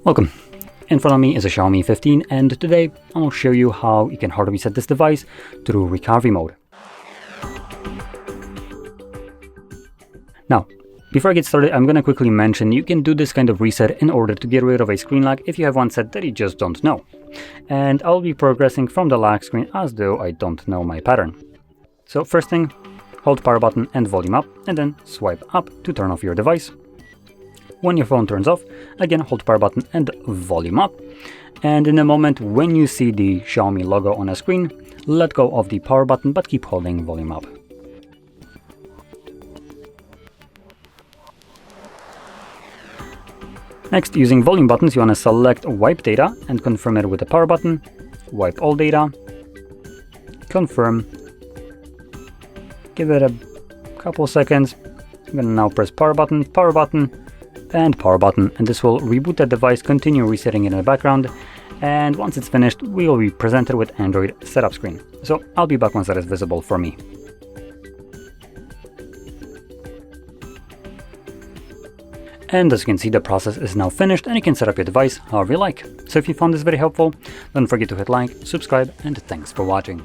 Welcome. In front of me is a Xiaomi 15 and today I will show you how you can hard reset this device through recovery mode. Now, before I get started, I'm going to quickly mention you can do this kind of reset in order to get rid of a screen lock if you have one set that you just don't know. And I'll be progressing from the lock screen as though I don't know my pattern. So first thing, hold power button and volume up and then swipe up to turn off your device. When your phone turns off, again hold power button and volume up. And in a moment when you see the Xiaomi logo on a screen, let go of the power button but keep holding volume up. Next, using volume buttons, you want to select wipe data and confirm it with the power button. Wipe all data, confirm, give it a couple seconds. I'm going to now press power button, and power button, and this will reboot the device, continue resetting it in the background, and once it's finished we will be presented with Android setup screen. So I'll be back once that is visible for me. And as you can see, the process is now finished and you can set up your device however you like. So if you found this very helpful, don't forget to hit like, subscribe, and thanks for watching.